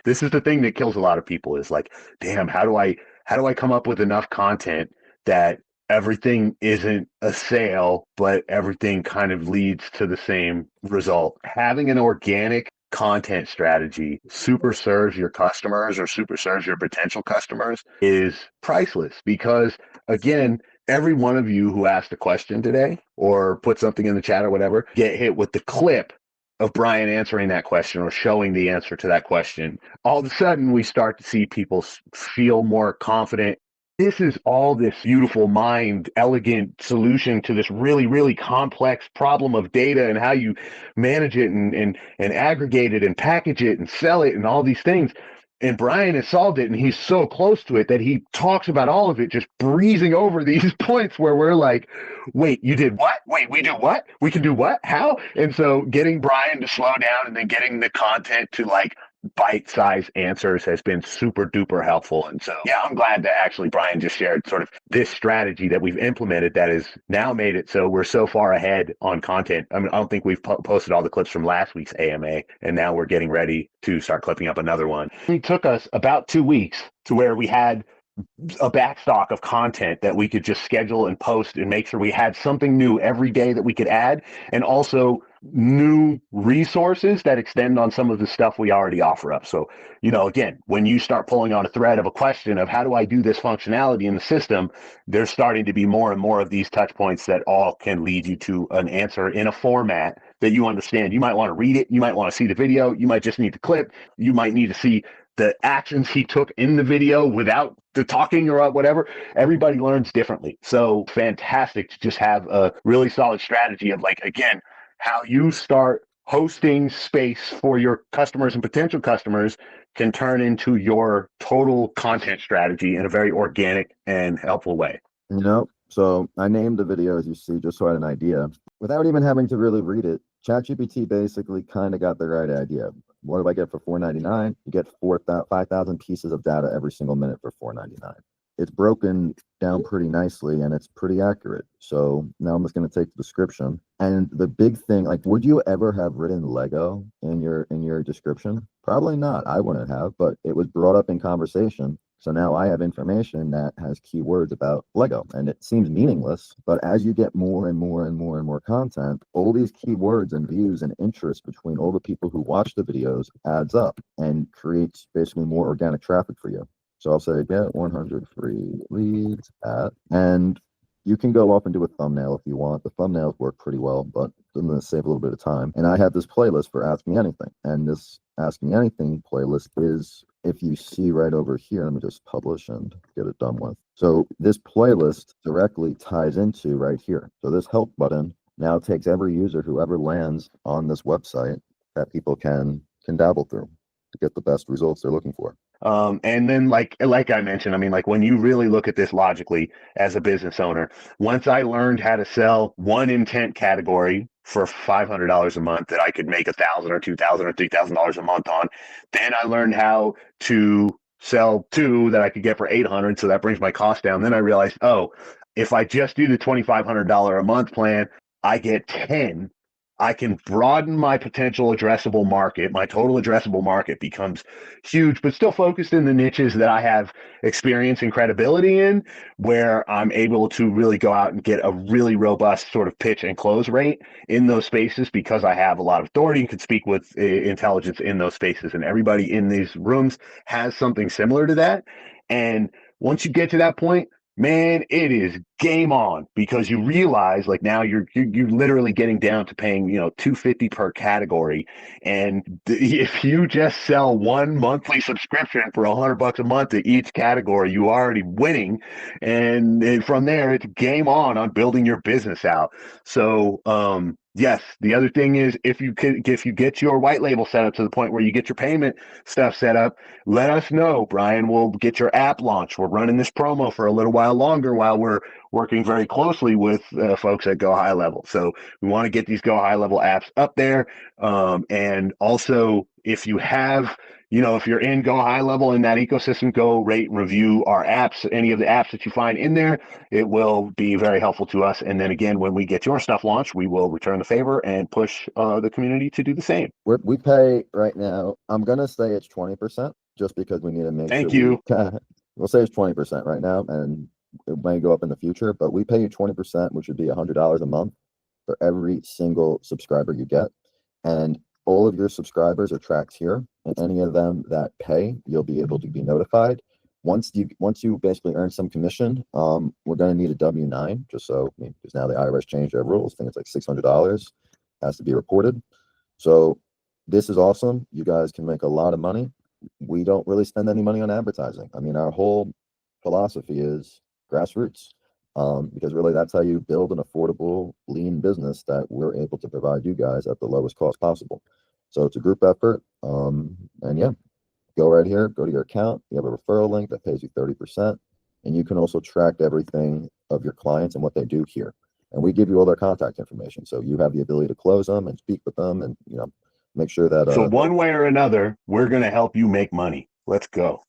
This is the thing that kills a lot of people is like, damn, how do I come up with enough content that everything isn't a sale, but everything kind of leads to the same result? Having an organic content strategy super serves your customers or super serves your potential customers is priceless because, again, every one of you who asked a question today or put something in the chat or whatever get hit with the clip of Brian answering that question or showing the answer to that question. All of a sudden, we start to see people feel more confident. This is all this beautiful mind, elegant solution to this really, really complex problem of data and how you manage it and aggregate it and package it and sell it and all these things. And Brian has solved it, and he's so close to it that he talks about all of it, just breezing over these points where we're like, wait, you did what? Wait, we do what? We can do what? How? And so getting Brian to slow down and then getting the content to like bite-sized answers has been super duper helpful. And so, yeah, I'm glad that actually Brian just shared sort of this strategy that we've implemented that has now made it so we're so far ahead on content. I mean, I don't think we've posted all the clips from last week's AMA, and now we're getting ready to start clipping up another one. It took us about 2 weeks to where we had a backstock of content that we could just schedule and post and make sure we had something new every day that we could add, and also new resources that extend on some of the stuff we already offer up. So, again, when you start pulling on a thread of a question of how do I do this functionality in the system, there's starting to be more and more of these touch points that all can lead you to an answer in a format that you understand. You might want to read it. You might want to see the video. You might just need the clip. You might need to see the actions he took in the video without the talking or whatever. Everybody learns differently. So fantastic to just have a really solid strategy of, like, again, how you start hosting space for your customers and potential customers can turn into your total content strategy in a very organic and helpful way. So I named the video, as you see, just so I had an idea. Without even having to really read it, ChatGPT basically kind of got the right idea. What do I get for $4.99? You get 5,000 pieces of data every single minute for $4.99. It's broken down pretty nicely and it's pretty accurate. So now I'm just going to take the description. And the big thing, like, would you ever have written Lego in your description? Probably not. I wouldn't have, but it was brought up in conversation. So now I have information that has keywords about Lego, and it seems meaningless, but as you get more and more and more and more content, all these keywords and views and interest between all the people who watch the videos adds up and creates basically more organic traffic for you. So I'll say get 100 free leads and you can go off and do a thumbnail if you want. The thumbnails work pretty well, but I'm going to save a little bit of time. And I have this playlist for Ask Me Anything. And this Ask Me Anything playlist is, if you see right over here, let me just publish and get it done with. So this playlist directly ties into right here. So this help button now takes every user who ever lands on this website that people can dabble through to get the best results they're looking for. And then like I mentioned, I mean, like, when you really look at this logically as a business owner, once I learned how to sell one intent category for $500 a month that I could make $1,000 or $2,000 or $3,000 a month on, then I learned how to sell two that I could get for $800. So that brings my cost down. Then I realized, oh, if I just do the $2,500 a month plan, I get 10. I can broaden my potential addressable market. My total addressable market becomes huge, but still focused in the niches that I have experience and credibility in, where I'm able to really go out and get a really robust sort of pitch and close rate in those spaces because I have a lot of authority and can speak with intelligence in those spaces. And everybody in these rooms has something similar to that. And once you get to that point, man, it is game on, because you realize, like, now you're literally getting down to paying, $250 per category. And if you just sell one monthly subscription for $100 a month to each category, you are already winning. And from there, it's game on building your business out. So, yes, the other thing is, if you get your white label set up to the point where you get your payment stuff set up, let us know. Brian will get your app launched. We're running this promo for a little while longer while we're working very closely with folks at Go High Level. So we want to get these Go High Level apps up there. And also, if you have, if you're in Go High Level in that ecosystem, go rate and review our apps, any of the apps that you find in there. It will be very helpful to us. And then again, when we get your stuff launched, we will return the favor and push the community to do the same. We pay right now. I'm gonna say it's 20%, just because we need to make Thank sure you. we'll say it's 20% right now, and it may go up in the future. But we pay you 20%, which would be $100 a month for every single subscriber you get, and all of your subscribers are tracked here, and any of them that pay, you'll be able to be notified. Once you basically earn some commission, we're going to need a W-9, just so, because now the IRS changed their rules. I think it's like $600 has to be reported. So this is awesome. You guys can make a lot of money. We don't really spend any money on advertising. I mean, our whole philosophy is grassroots, because really that's how you build an affordable, lean business that we're able to provide you guys at the lowest cost possible. So it's a group effort. And yeah, go right here, go to your account. You have a referral link that pays you 30%. And you can also track everything of your clients and what they do here. And we give you all their contact information. So you have the ability to close them and speak with them, and make sure that So one way or another, we're going to help you make money. Let's go.